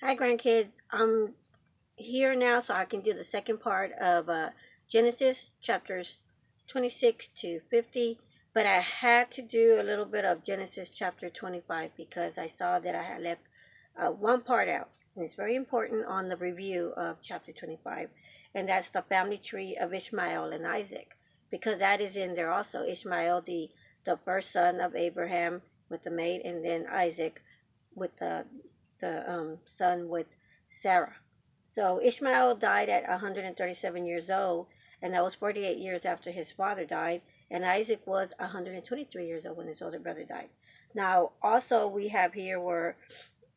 Hi, grandkids. I'm here now so I can do the second part of Genesis chapters 26 to 50. But I had to do a little bit of Genesis chapter 25 because I saw that I had left one part out. And it's very important on the review of chapter 25. And that's the family tree of Ishmael and Isaac. Because that is in there also. Ishmael, the first son of Abraham with the maid, and then Isaac with the son with Sarah. So Ishmael died at 137 years old, and that was 48 years after his father died. And Isaac was 123 years old when his older brother died. Now, also, we have here where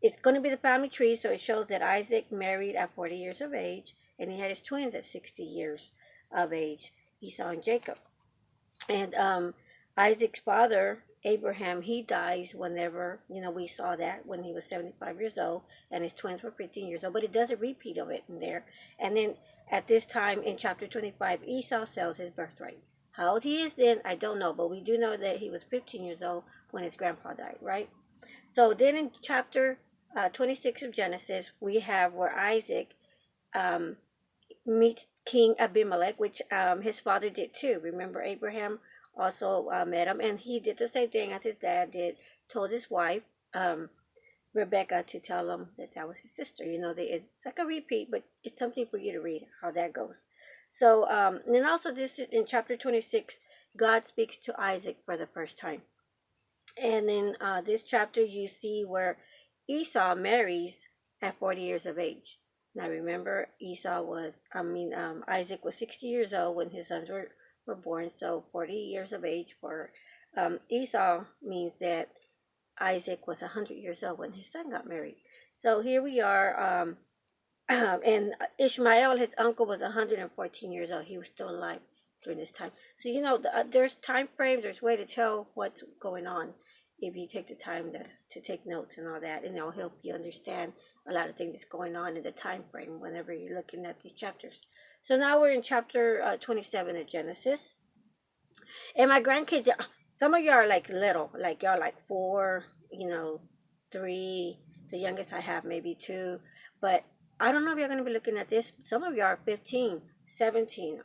it's going to be the family tree, so it shows that Isaac married at 40 years of age, and he had his twins at 60 years of age, Esau and Jacob. And Isaac's father, Abraham, he dies whenever, we saw that when he was 75 years old and his twins were 15 years old, but it does a repeat of it in there. And then at this time in chapter 25, Esau sells his birthright. How old he is then, I don't know, but we do know that he was 15 years old when his grandpa died, right? So then in chapter 26 of Genesis, we have where Isaac um, meets King Abimelech, which his father did too. Remember, Abraham also met him, and he did the same thing as his dad did. Told his wife, Rebecca, to tell him that that was his sister. It's like a repeat, but it's something for you to read how that goes. So, and then also this is in chapter 26. God speaks to Isaac for the first time, and in this chapter you see where Esau marries at 40 years of age. Now remember, Isaac was 60 years old when his sons were born, so 40 years of age for Esau means that Isaac was 100 years old when his son got married. So here we are, and Ishmael, his uncle, was 114 years old. He was still alive during this time. So, there's time frames, there's way to tell what's going on if you take the time to take notes and all that, and it'll help you understand a lot of things that's going on in the time frame whenever you're looking at these chapters. So now we're in chapter 27 of Genesis. And my grandkids, some of y'all are like little, like y'all like 4, 3. The youngest I have maybe 2. But I don't know if you're going to be looking at this. Some of y'all are 15, 17,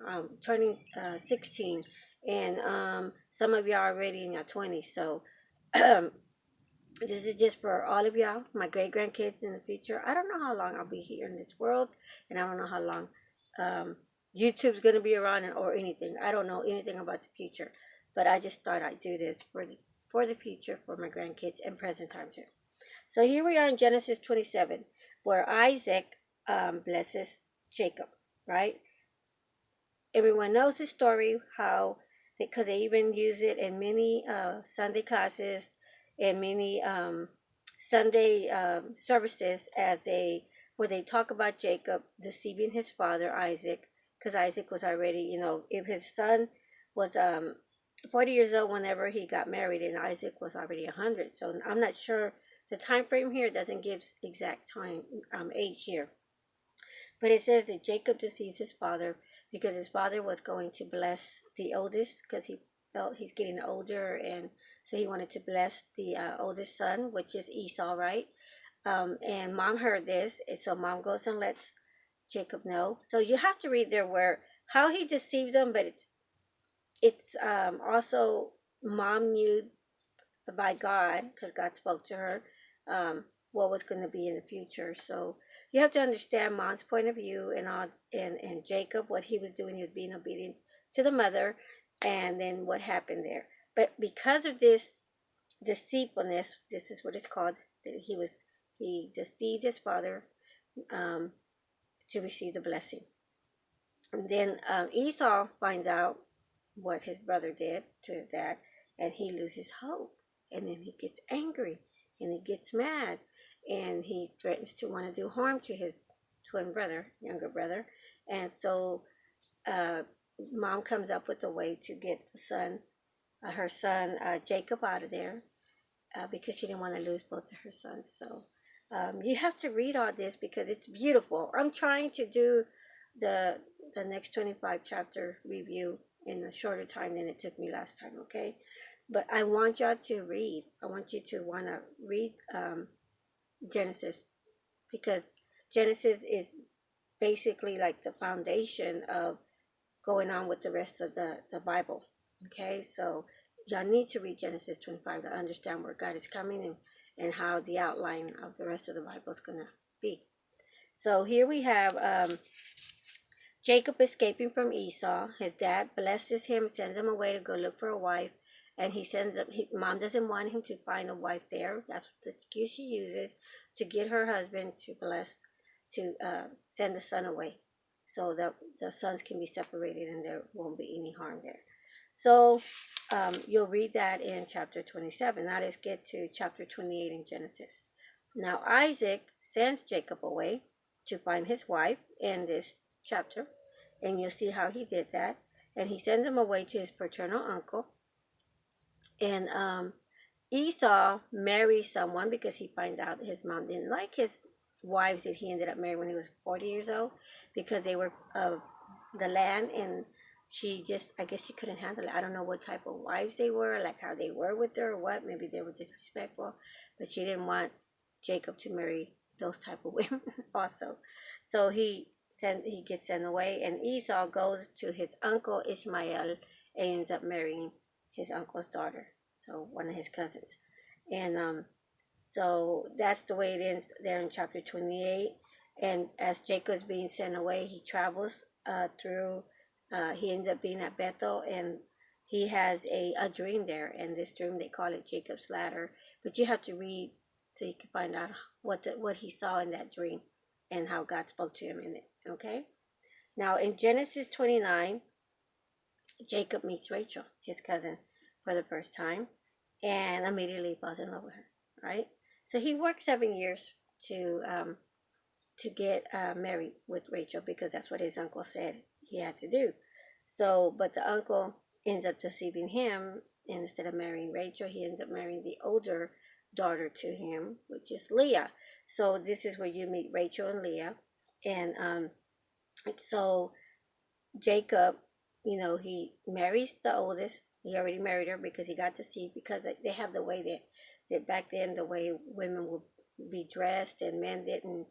turning 16. And some of y'all are already in your 20s. So this is just for all of y'all, my great grandkids in the future. I don't know how long I'll be here in this world. And I don't know how long YouTube's going to be around or anything. I don't know anything about the future. But I just thought I'd do this for the future, for my grandkids, and present time too. So here we are in Genesis 27, where Isaac blesses Jacob, right? Everyone knows the story, how, because they even use it in many Sunday classes and many Sunday services where they talk about Jacob deceiving his father Isaac, because Isaac was already, if his son was 40 years old whenever he got married, and Isaac was already 100. So I'm not sure, the time frame here doesn't give exact time age here, but it says that Jacob deceives his father because his father was going to bless the oldest, because he felt he's getting older, and so he wanted to bless the oldest son, which is Esau, right? And mom heard this, and so mom goes and lets Jacob know. So you have to read there where how he deceived them, but it's also mom knew by God, because God spoke to her, what was going to be in the future. So you have to understand mom's point of view, and all, and Jacob, what he was doing, he was being obedient to the mother, and then what happened there. But because of this deceitfulness, this is what it's called, that he deceived his father to receive the blessing. And then Esau finds out what his brother did to his dad, and he loses hope, and then he gets angry, and he gets mad, and he threatens to want to do harm to his twin brother, younger brother. And so mom comes up with a way to get her son Jacob out of there, because she didn't want to lose both of her sons. So you have to read all this because it's beautiful. I'm trying to do the next 25 chapter review in a shorter time than it took me last time, okay? But I want y'all to read. I want you to want to read Genesis because Genesis is basically like the foundation of going on with the rest of the Bible. Okay, so y'all need to read Genesis 25 to understand where God is coming, and how the outline of the rest of the Bible is going to be. So here we have Jacob escaping from Esau. His dad blesses him, sends him away to go look for a wife, and he sends up. Mom doesn't want him to find a wife there. That's the excuse she uses to get her husband to send the son away, so that the sons can be separated and there won't be any harm there. So you'll read that in chapter 27. Now let's get to chapter 28 in Genesis. Now Isaac sends Jacob away to find his wife in this chapter, and you'll see how he did that. And he sends him away to his paternal uncle. And Esau marries someone because he finds out his mom didn't like his wives that he ended up marrying when he was 40 years old, because they were the land, and she just, I guess she couldn't handle it. I don't know what type of wives they were, like how they were with her or what. Maybe they were disrespectful, but she didn't want Jacob to marry those type of women also. So he gets sent away, and Esau goes to his uncle Ishmael and ends up marrying his uncle's daughter, so one of his cousins. And so that's the way it ends there in chapter 28. And as Jacob's being sent away, he travels through, he ends up being at Bethel, and he has a dream there. And this dream, they call it Jacob's ladder. But you have to read so you can find out what he saw in that dream and how God spoke to him in it. Okay? Now in Genesis 29, Jacob meets Rachel, his cousin, for the first time, and immediately falls in love with her, right? So he worked 7 years to get married with Rachel, because that's what his uncle said he had to do. So, but the uncle ends up deceiving him, and instead of marrying Rachel, he ends up marrying the older daughter to him, which is Leah. So this is where you meet Rachel and Leah. And so Jacob, he marries the oldest. He already married her because he got deceived, because they have the way that back then, the way women would be dressed and men didn't.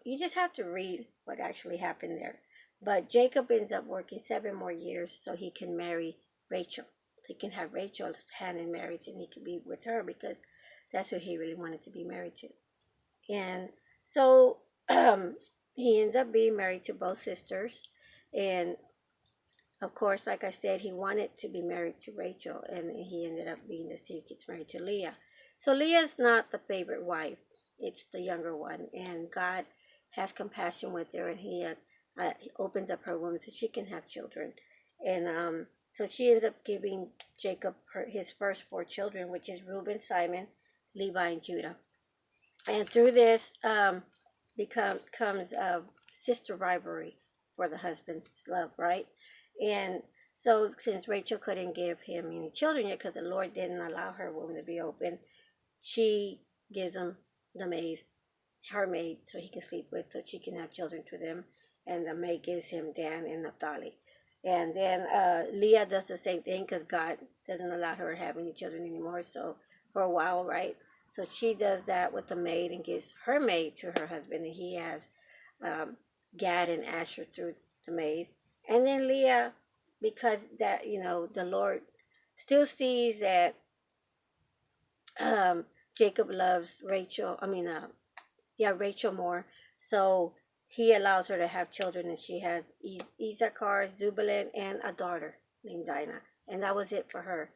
You just have to read what actually happened there. But Jacob ends up working 7 more years so he can marry Rachel. So he can have Rachel's hand in marriage, and he can be with her, because that's who he really wanted to be married to. And so he ends up being married to both sisters. And of course, like I said, he wanted to be married to Rachel, and he ended up being deceived, gets married to Leah. So Leah's not the favorite wife, it's the younger one, and God has compassion with her, and he opens up her womb so she can have children. And so she ends up giving Jacob his first 4 children, which is Reuben, Simon, Levi, and Judah. And through this comes sister rivalry for the husband's love, right? And so since Rachel couldn't give him any children yet, because the Lord didn't allow her womb to be open, she gives him her maid, so he can sleep with, so she can have children to them. And the maid gives him Dan and Naphtali. And then Leah does the same thing, because God doesn't allow her to have any children anymore, so for a while, right? So she does that with the maid and gives her maid to her husband, and he has Gad and Asher through the maid. And then Leah, because that, the Lord still sees that Jacob loves Rachel, Rachel more. So he allows her to have children, and she has Issachar, Zebulun, and a daughter named Dinah. And that was it for her.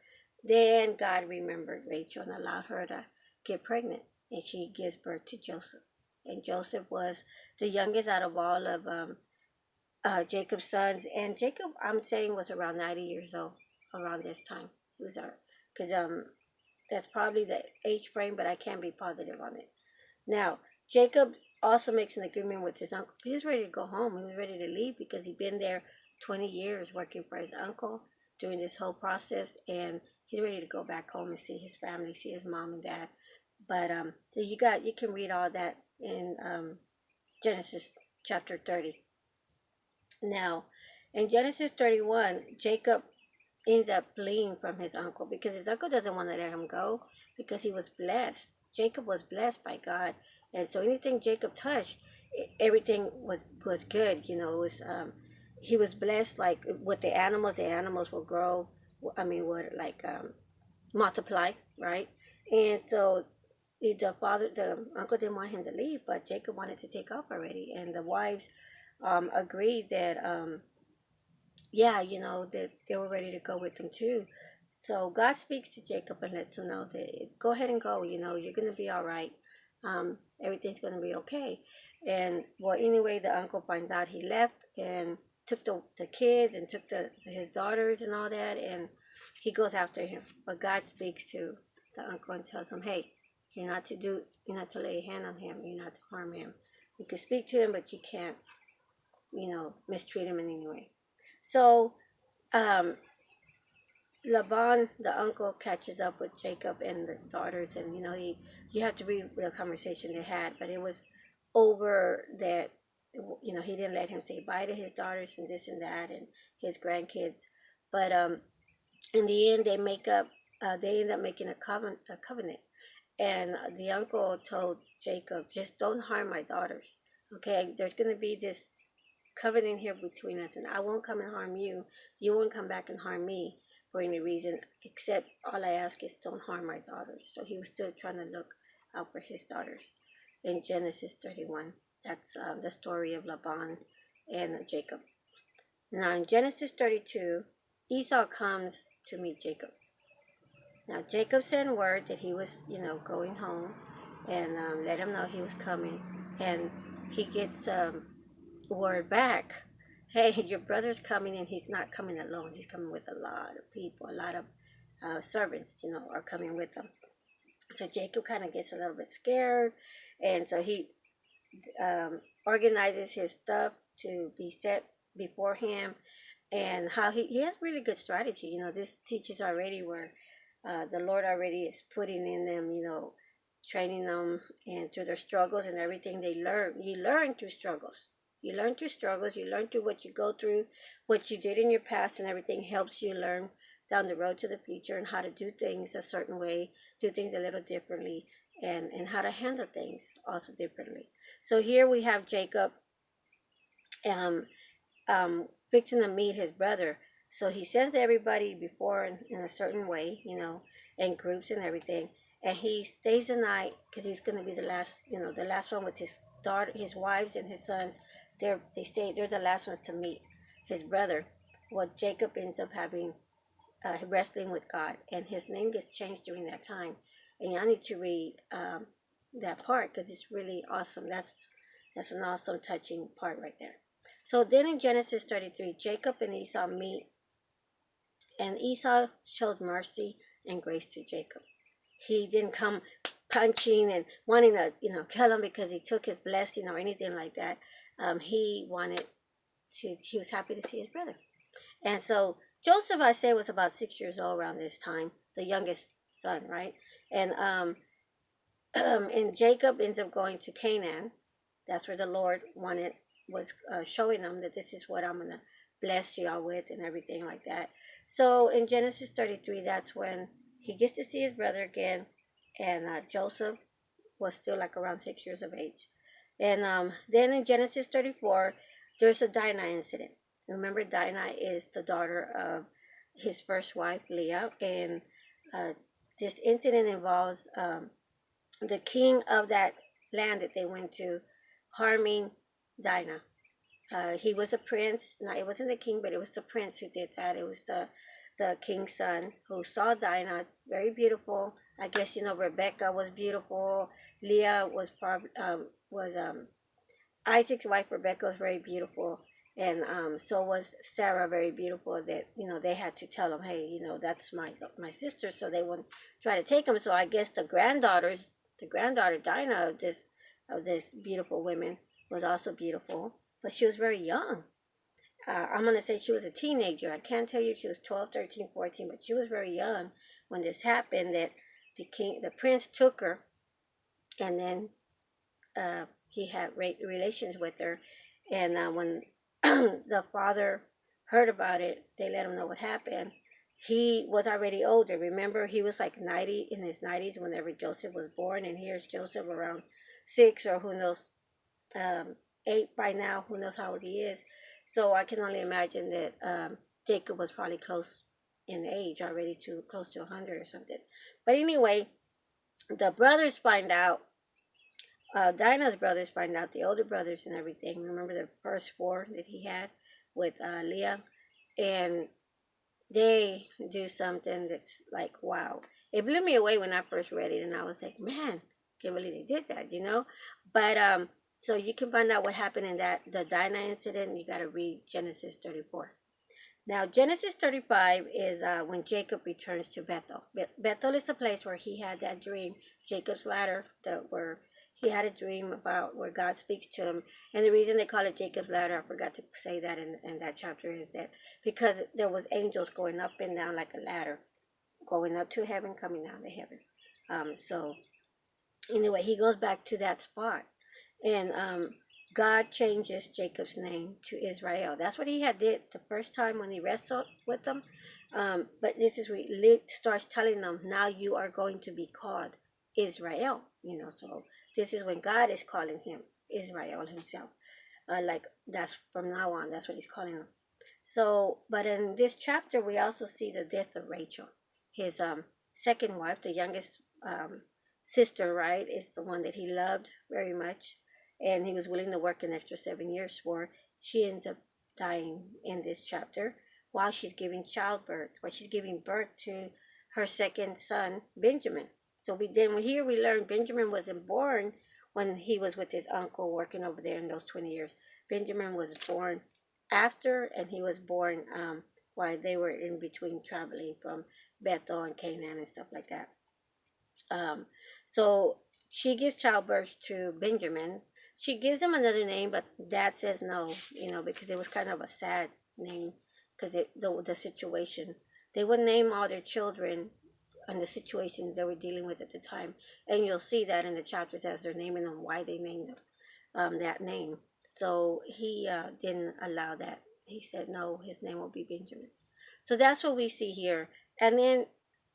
Then God remembered Rachel and allowed her to get pregnant, and she gives birth to Joseph. And Joseph was the youngest out of all of Jacob's sons. And Jacob, I'm saying, was around 90 years old around this time. He was because that's probably the age frame, but I can't be positive on it. Now, Jacob also makes an agreement with his uncle. He was ready to go home. He was ready to leave, because he'd been there 20 years working for his uncle during this whole process, and he's ready to go back home and see his family, see his mom and dad. But so you can read all that in Genesis chapter 30. Now, in Genesis 31, Jacob ends up fleeing from his uncle, because his uncle doesn't want to let him go, because he was blessed. Jacob was blessed by God, And so anything Jacob touched, everything was good. It was he was blessed, like with the animals. The animals will grow. I mean, would like multiply, right? And so the uncle didn't want him to leave, but Jacob wanted to take off already, and the wives agreed that yeah, that they were ready to go with him too. So God speaks to Jacob and lets him know that go ahead and go. You're gonna be all right. Everything's gonna be okay. And well, anyway, the uncle finds out he left and took the kids and took his daughters and all that, and he goes after him. But God speaks to the uncle and tells him, "Hey, you're not to lay a hand on him. You're not to harm him. You can speak to him, but you can't, mistreat him in any way." So um, Laban, the uncle, catches up with Jacob and the daughters, and you have to read the conversation they had, but it was over that he didn't let him say bye to his daughters and this and that and his grandkids, but in the end they end up making a covenant, and the uncle told Jacob, just don't harm my daughters. Okay, there's going to be this covenant here between us, and I won't come and harm you. You won't come back and harm me for any reason, except all I ask is don't harm my daughters. So he was still trying to look out for his daughters. In Genesis 31, that's the story of Laban and Jacob. Now in Genesis 32, Esau comes to meet Jacob. Now Jacob sent word that he was, going home, and let him know he was coming, and he gets word back. Hey, your brother's coming, and he's not coming alone. He's coming with a lot of people, a lot of servants, are coming with him. So Jacob kind of gets a little bit scared, and so he organizes his stuff to be set before him, and how he has really good strategy. This teaches already where the Lord already is putting in them, training them, and through their struggles and everything they learn. You learn through struggles. You learn through struggles. You learn through what you go through, what you did in your past, and everything helps you learn down the road to the future, and how to do things a certain way, do things a little differently, and how to handle things also differently. So here we have Jacob um, fixing to meet his brother. So he sends everybody before in a certain way, in groups and everything. And he stays the night because he's going to be the last, the last one with his daughter, his wives, and his sons. They're the last ones to meet his brother. Well, Jacob ends up having wrestling with God, and his name gets changed during that time. And y'all need to read that part because it's really awesome. That's an awesome, touching part right there. So then in Genesis 33, Jacob and Esau meet, and Esau showed mercy and grace to Jacob. He didn't come punching and wanting to, kill him because he took his blessing or anything like that. He was happy to see his brother. And so Joseph, I say, was about 6 years old around this time, the youngest son, right? And and Jacob ends up going to Canaan. That's where the Lord was showing them that this is what I'm gonna bless y'all with and everything like that. So in Genesis 33, that's when he gets to see his brother again, and Joseph was still like around 6 years of age. And then in Genesis 34, there's a Dinah incident. Remember, Dinah is the daughter of his first wife, Leah, and this incident involves the king of that land that they went to harming Dinah. He was a prince. No, it wasn't the king, but it was the prince who did that. It was the king's son who saw Dinah, very beautiful. I guess Rebecca was beautiful. Leah was Isaac's wife. Rebecca was very beautiful, and so was Sarah, very beautiful. That they had to tell him, hey, that's my sister, so they wouldn't try to take him. So I guess the granddaughter Dinah of this beautiful woman was also beautiful, but she was very young. I'm going to say she was a teenager. I can't tell you if she was 12, 13, 14, but she was very young when this happened, that the prince took her, and then he had relations with her. And when the father heard about it, they let him know what happened. He was already older. Remember, he was like 90, in his 90s whenever Joseph was born, and here's Joseph around 6 or who knows, 8 by now. Who knows how old he is? So I can only imagine that Jacob was probably close in age, already to close to 100 or something. But anyway, the brothers find out. Dinah's brothers find out, the older brothers and everything. Remember the first 4 that he had with Leah, and they do something that's like, wow. It blew me away when I first read it, and I was like, man, can't believe they did that, you know? But so you can find out what happened in that the Dinah incident. You got to read Genesis 34. Now, Genesis 35 is when Jacob returns to Bethel. Bethel is the place where he had that dream, Jacob's ladder, where he had a dream about where God speaks to him. And the reason they call it Jacob's ladder, I forgot to say that in that chapter, is that because there was angels going up and down like a ladder, going up to heaven, coming down to heaven. So anyway, he goes back to that spot. And God changes Jacob's name to Israel. That's what he had did the first time when he wrestled with them. But this is where he starts telling them, now you are going to be called Israel. So this is when God is calling him Israel himself. Like that's from now on, that's what he's calling him. So, but in this chapter, we also see the death of Rachel, his second wife, the youngest sister, right, is the one that he loved very much, and he was willing to work an extra 7 years for. She ends up dying in this chapter while she's giving birth to her second son, Benjamin. So here we learn Benjamin wasn't born when he was with his uncle working over there in those 20 years. Benjamin was born after, and he was born while they were in between traveling from Bethel and Canaan and stuff like that. So she gives childbirth to Benjamin. She gives him another name, but Dad says no, because it was kind of a sad name, because the situation. They would name all their children and the situation they were dealing with at the time, and you'll see that in the chapters as they're naming them, why they named them that name. So he didn't allow that. He said no, his name will be Benjamin. So that's what we see here. And then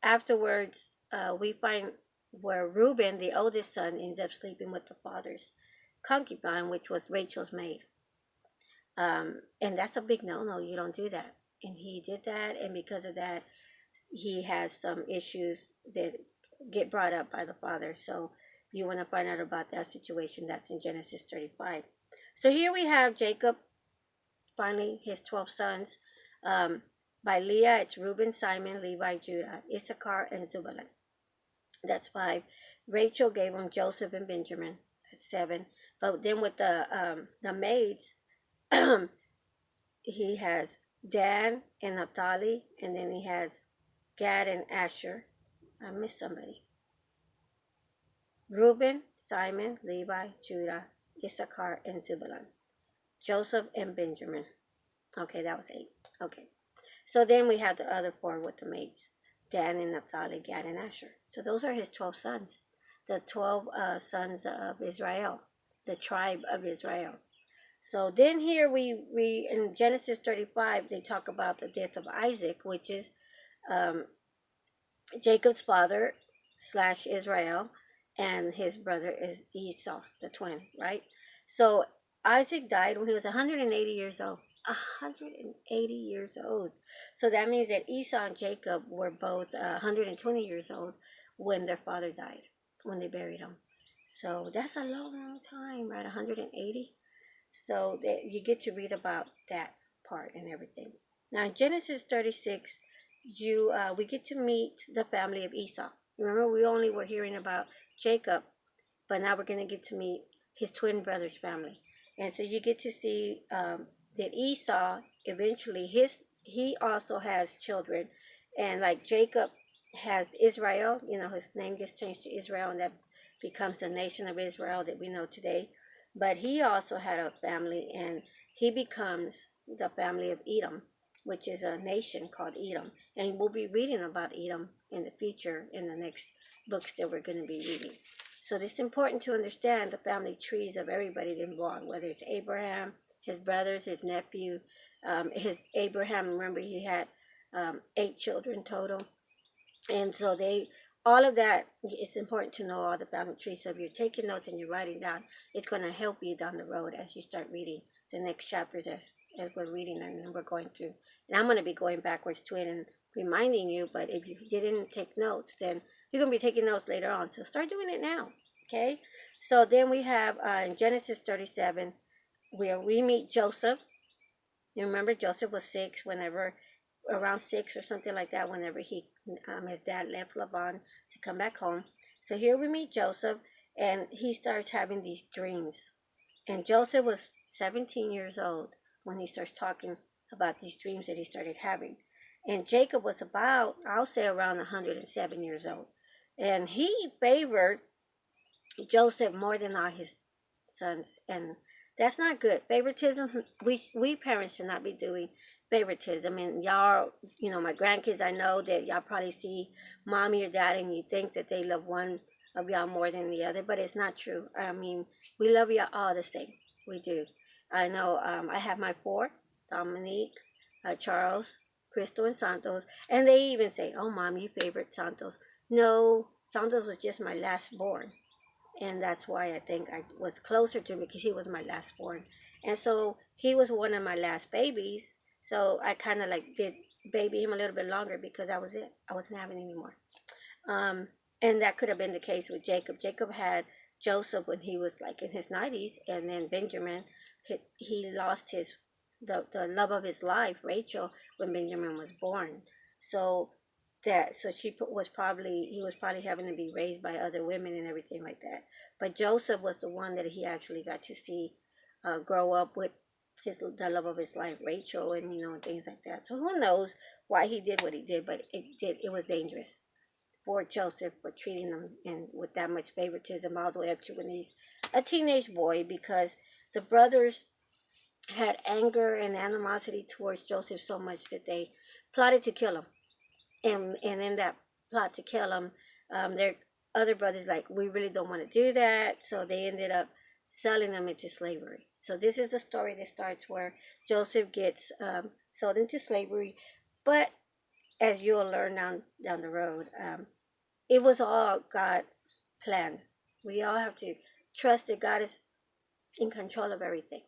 afterwards, we find where Reuben, the oldest son, ends up sleeping with the father's concubine, which was Rachel's maid. And that's a big no-no. You don't do that. And he did that, and because of that, he has some issues that get brought up by the father. So you want to find out about that situation. That's in Genesis 35. So here we have Jacob, finally, his 12 sons. By Leah, it's Reuben, Simon, Levi, Judah, Issachar, and Zebulun. That's 5. Rachel gave him Joseph and Benjamin. That's 7. But then with the maids, he has Dan and Naphtali, and then he has Gad and Asher. I missed somebody. Reuben, Simon, Levi, Judah, Issachar, and Zebulun. Joseph and Benjamin. Okay, that was 8. Okay. So then we have the other 4 with the maids. Dan and Naphtali, Gad and Asher. So those are his 12 sons. The 12 sons of Israel. The tribe of Israel. So then here we in Genesis 35, they talk about the death of Isaac, which is Jacob's father / Israel, and his brother is Esau, the twin, right? So Isaac died when he was 180 years old. 180 years old. So that means that Esau and Jacob were both 120 years old when their father died, when they buried him. So that's a long time, right? 180. So that you get to read about that part and everything. Now in Genesis 36, we get to meet the family of Esau. Remember, we only were hearing about Jacob, but now we're going to get to meet his twin brother's family. And so you get to see that Esau, eventually, he also has children. And like Jacob has Israel, his name gets changed to Israel, and that becomes the nation of Israel that we know today. But he also had a family, and he becomes the family of Edom, which is a nation called Edom. And we'll be reading about Edom in the future in the next books that we're going to be reading. So it's important to understand the family trees of everybody involved, whether it's Abraham, his brothers, his nephew, his Abraham. Remember, he had 8 children total. And so they all of that, it's important to know all the family tree. So if you're taking notes and you're writing down, it's going to help you down the road as you start reading the next chapters as we're reading and we're going through. And I'm going to be going backwards to it and reminding you, but if you didn't take notes, then you're going to be taking notes later on. So start doing it now, okay? So then we have in Genesis 37, where we meet Joseph. You remember Joseph was 6 whenever, around 6 or something like that, whenever his dad left Laban to come back home. So here we meet Joseph, and he starts having these dreams. And Joseph was 17 years old when he starts talking about these dreams that he started having. And Jacob was about, I'll say, around 107 years old. And he favored Joseph more than all his sons, and that's not good. Favoritism, we parents should not be doing favoritism. And y'all, my grandkids, I know that y'all probably see mommy or dad and you think that they love one of y'all more than the other, but it's not true. I mean, we love y'all all the same. We do. I know. I have my four: Dominique, Charles, Crystal, and Santos, and they even say, "Oh, mom, you favorite Santos." No, Santos was just my last born, and that's why I think I was closer to him, because he was my last born, and so he was one of my last babies. So I kind of like did baby him a little bit longer because that was it. I wasn't having any more. Um, and that could have been the case with Jacob. Jacob had Joseph when he was like in his 90s, and then Benjamin, he lost the love of his life, Rachel, when Benjamin was born. So he was probably having to be raised by other women and everything like that. But Joseph was the one that he actually got to see grow up with the love of his life, Rachel, and and things like that. So who knows why he did what he did, but it was dangerous for Joseph for treating him and with that much favoritism all the way up to when he's a teenage boy, because the brothers had anger and animosity towards Joseph so much that they plotted to kill him. And in that plot to kill him, their other brothers like, we really don't want to do that, so they ended up selling them into slavery. So this is the story that starts where Joseph gets sold into slavery, but as you'll learn down the road, it was all God planned. We all have to trust that God is in control of everything.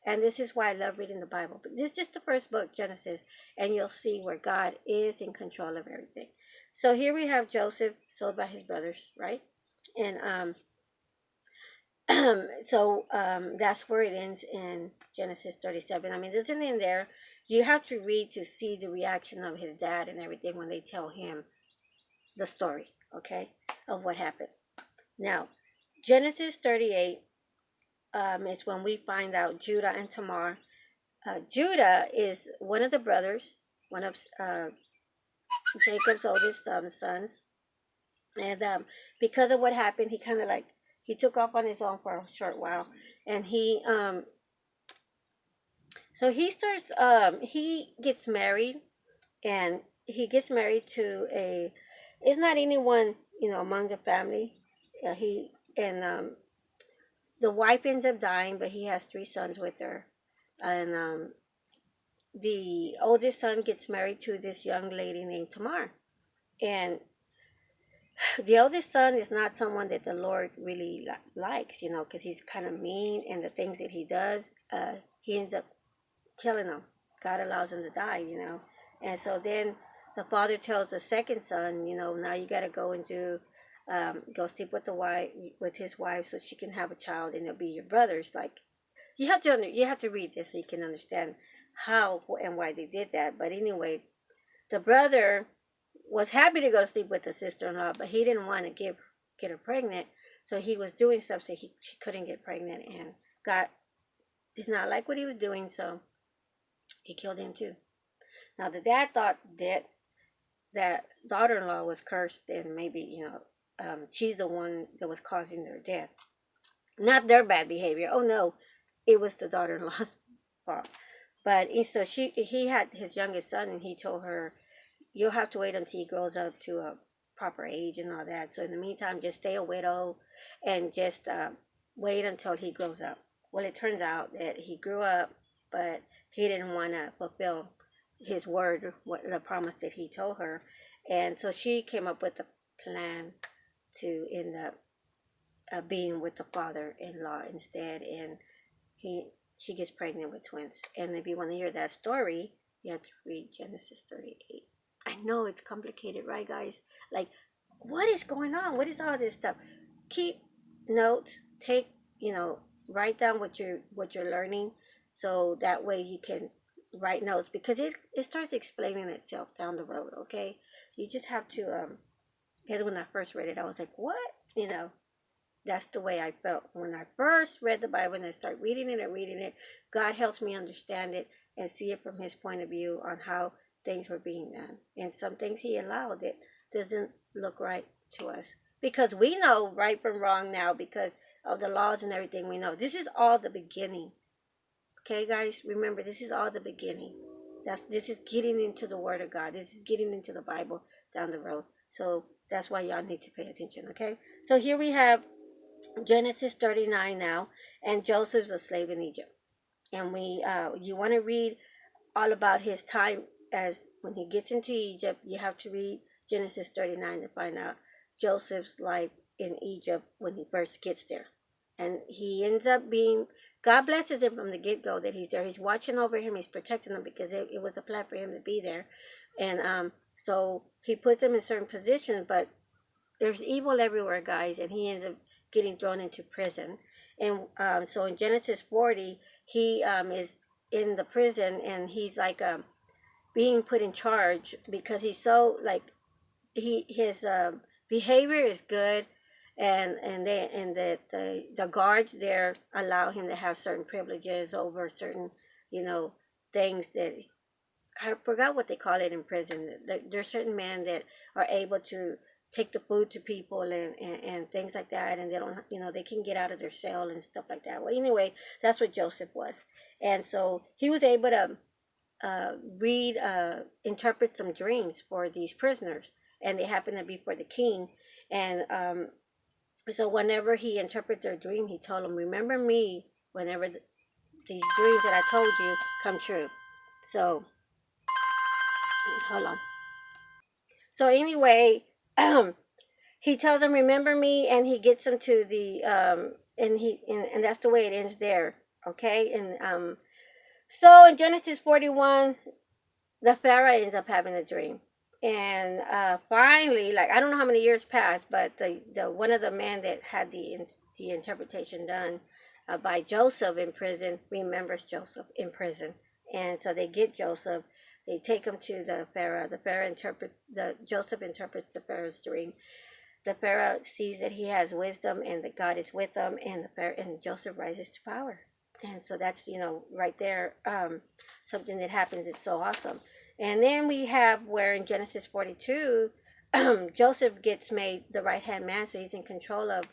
And this is why I love reading the Bible. But this is just the first book, Genesis, and you'll see where God is in control of everything. So here we have Joseph sold by his brothers, right? And that's where it ends in Genesis 37. I mean, there's an in there. You have to read to see the reaction of his dad and everything when they tell him the story, okay, of what happened. Now, Genesis 38 is when we find out Judah and Tamar. Judah is one of the brothers, one of Jacob's oldest sons, and because of what happened, he kind of like he took off on his own for a short while, and he starts he gets married, and he gets married to it's not anyone among the family. He and the wife ends up dying, but he has 3 sons with her, and the oldest son gets married to this young lady named Tamar, and the oldest son is not someone that the Lord really likes, because he's kind of mean, and the things that he does, he ends up killing them. God allows him to die. And so then the father tells the second son, now you got to go and go sleep with his wife, so she can have a child, and it'll be your brother's. Like, you have to read this so you can understand how and why they did that. But anyway, the brother was happy to go to sleep with the sister-in-law, but he didn't want to get her pregnant, so he was doing stuff so she couldn't get pregnant, and God did not like what he was doing, so he killed him too. Now the dad thought that daughter-in-law was cursed, and maybe she's the one that was causing their death, not their bad behavior. Oh no, it was the daughter-in-law's fault. But so he had his youngest son, and he told her, you'll have to wait until he grows up to a proper age and all that. So in the meantime, just stay a widow and just wait until he grows up. Well, it turns out that he grew up, but he didn't want to fulfill his word, the promise that he told her. And so she came up with the plan to end up being with the father-in-law instead, and he she gets pregnant with twins. And if you want to hear that story, you have to read Genesis 38. I know it's complicated, right, guys? Like, what is going on? What is all this stuff? Keep notes. Take, you know, write down what you're learning, so that way you can write notes, because it starts explaining itself down the road. Okay, you just have to because when I first read it, I was like, what? You know, that's the way I felt when I first read the Bible, and I start reading it and reading it. God helps me understand it and see it from His point of view on how things were being done. And some things He allowed that doesn't look right to us, because we know right from wrong now because of the laws and everything. We know this is all the beginning. Okay, guys, remember, this is all the beginning. This is getting into the Word of God. This is getting into the Bible down the road. So that's why y'all need to pay attention. Okay, so here we have Genesis 39 now, and Joseph's a slave in Egypt. And you want to read all about his time as when he gets into Egypt. You have to read Genesis 39 to find out Joseph's life in Egypt when he first gets there. And he ends up being, God blesses him from the get-go that he's there. He's watching over him. He's protecting him because it was a plan for him to be there. And so he puts him in certain positions, but there's evil everywhere, guys, and he ends up getting thrown into prison. And so in Genesis 40, he is in the prison, and he's like being put in charge because he's so like his behavior is good, and that the guards there allow him to have certain privileges over certain, you know, things that I forgot what they call it in prison. There's certain men that are able to take the food to people and things like that, and they don't, you know, they can get out of their cell and stuff like that. Well, anyway, that's what Joseph was. And so he was able to interpret some dreams for these prisoners, and they happened to be for the king. And so whenever he interpreted their dream, he told them, remember me whenever these dreams that I told you come true. So hold on. So anyway, he tells them, remember me, and he gets them to the and that's the way it ends there. Okay. And so in Genesis 41, the Pharaoh ends up having a dream. And finally, like, I don't know how many years passed, but the one of the men that had the interpretation done by Joseph in prison remembers Joseph in prison. And so they get Joseph, they take him to the Pharaoh. The Pharaoh Joseph interprets the Pharaoh's dream. The Pharaoh sees that he has wisdom and that God is with him, and and Joseph rises to power. And so that's, you know, right there, something that happens. It's so awesome. And then we have where in Genesis 42, Joseph gets made the right hand man, so he's in control of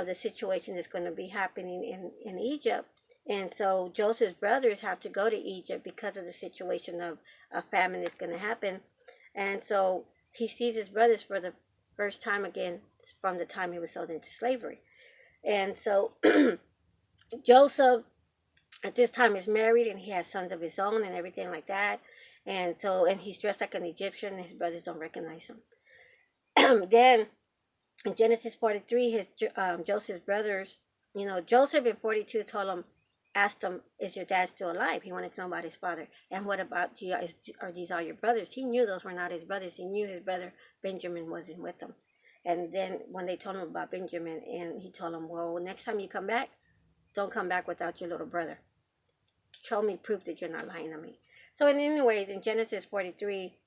the situation that's going to be happening in Egypt. And so Joseph's brothers have to go to Egypt because of the situation of a famine that's going to happen. And so he sees his brothers for the first time again from the time he was sold into slavery. And so Joseph at this time is married, and he has sons of his own and everything like that. And so, and he's dressed like an Egyptian, and his brothers don't recognize him. Then in Genesis 43, Joseph's brothers, you know, Joseph in 42 told him, asked him, is your dad still alive? He wanted to know about his father. And what about you? Are these all your brothers? He knew those were not his brothers. He knew his brother Benjamin wasn't with him. And then when they told him about Benjamin, and he told him, well, next time you come back, don't come back without your little brother. Show me proof that you're not lying to me. So anyways, in Genesis 43,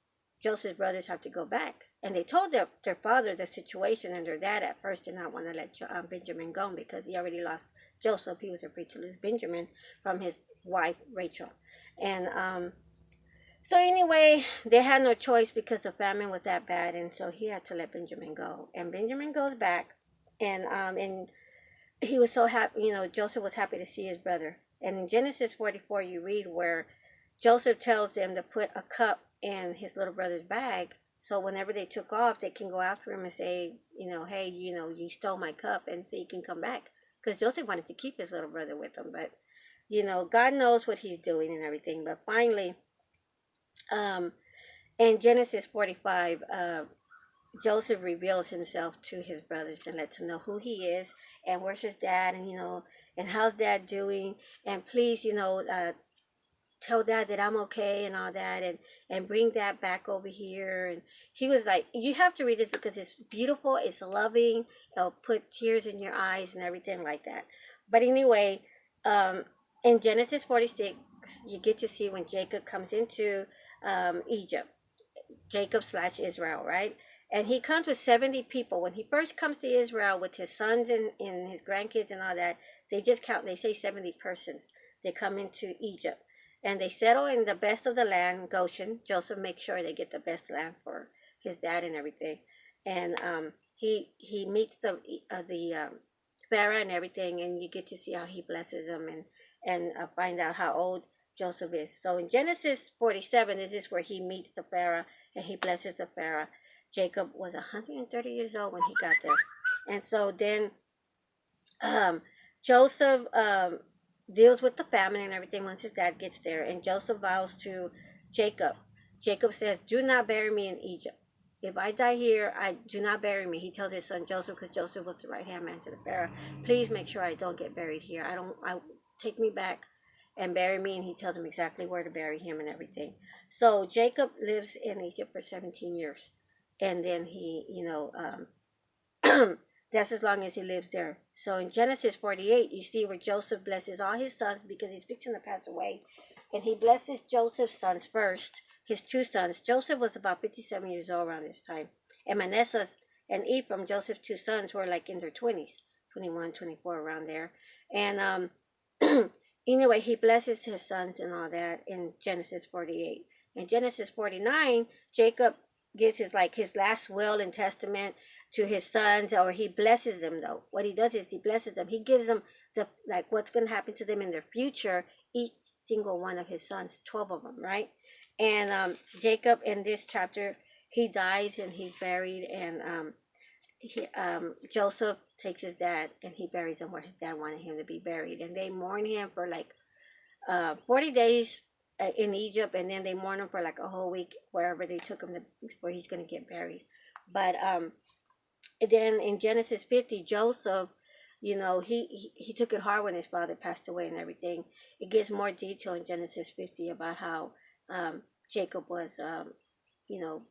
Joseph's brothers have to go back. And they told their father the situation, and their dad at first did not want to let Benjamin go because he already lost Joseph. He was afraid to lose Benjamin from his wife, Rachel. And so anyway, they had no choice because the famine was that bad, and so he had to let Benjamin go. And Benjamin goes back, and he was so happy, you know, Joseph was happy to see his brother. And in Genesis 44, you read where Joseph tells them to put a cup in his little brother's bag, so whenever they took off, they can go after him and say, you know, hey, you know, you stole my cup, and so he can come back. Because Joseph wanted to keep his little brother with him, but, you know, God knows what he's doing and everything. But finally, in Genesis 45, Joseph reveals himself to his brothers and lets them know who he is and where's his dad, and and how's dad doing, and please, tell dad that I'm okay and all that, and bring dad back over here. And he was like, you have to read this because it's beautiful, it's loving, it'll put tears in your eyes and everything like that. But anyway, um, in Genesis 46, you get to see when Jacob comes into Egypt, Jacob slash Israel, right? And he comes with 70 people. When he first comes to Israel with his sons and his grandkids and all that, they just count, they say 70 persons. They come into Egypt and they settle in the best of the land, Goshen. Joseph makes sure they get the best land for his dad and everything. And he meets the Pharaoh and everything, and you get to see how he blesses him, and find out how old Joseph is. So in Genesis 47, this is where he meets the Pharaoh and he blesses the Pharaoh. Jacob was 130 years old when he got there. And so then Joseph deals with the famine and everything once his dad gets there. And Joseph vows to Jacob. Jacob says, do not bury me in Egypt. If I die here, I do not bury me. He tells his son Joseph, because Joseph was the right hand man to the Pharaoh. Please make sure I don't get buried here. I take me back and bury me. And he tells him exactly where to bury him and everything. So Jacob lives in Egypt for 17 years. And then he, that's as long as he lives there. So in Genesis 48, you see where Joseph blesses all his sons because he's fixing to pass away. And he blesses Joseph's sons first, his two sons. Joseph was about 57 years old around this time. And Manasseh and Ephraim, Joseph's two sons, were like in their 20s, 21, 24, around there. And anyway, he blesses his sons and all that in Genesis 48. In Genesis 49, Jacob gives his last will and testament to his sons, or he blesses them. Though what he does is he blesses them. He gives them the what's going to happen to them in their future. Each single one of his sons, 12 of them, right? And Jacob, in this chapter, he dies and he's buried, and Joseph takes his dad and he buries him where his dad wanted him to be buried, and they mourn him for 40 days in Egypt, and then they mourn him for like a whole week wherever they took him to, where he's going to get buried. But then in Genesis 50, Joseph, he took it hard when his father passed away and everything. It gives more detail in Genesis 50 about how Jacob was,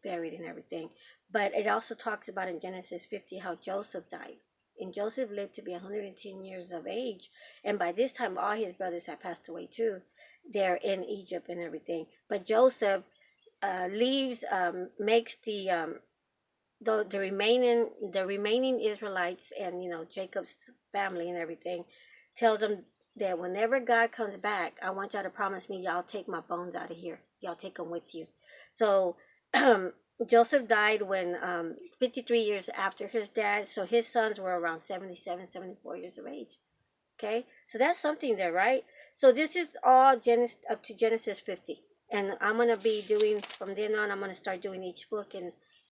buried and everything. But it also talks about in Genesis 50 how Joseph died. And Joseph lived to be 110 years of age. And by this time, all his brothers had passed away too. They're in Egypt and everything. But Joseph leaves, makes the remaining Israelites and Jacob's family and everything, tells them that whenever God comes back, I want y'all to promise me y'all take my bones out of here. Y'all take them with you. So Joseph died when 53 years after his dad. So his sons were around 77, 74 years of age. Okay, so that's something there, right? So this is all Genesis up to Genesis 50, and I'm gonna be doing from then on. I'm gonna start doing each book and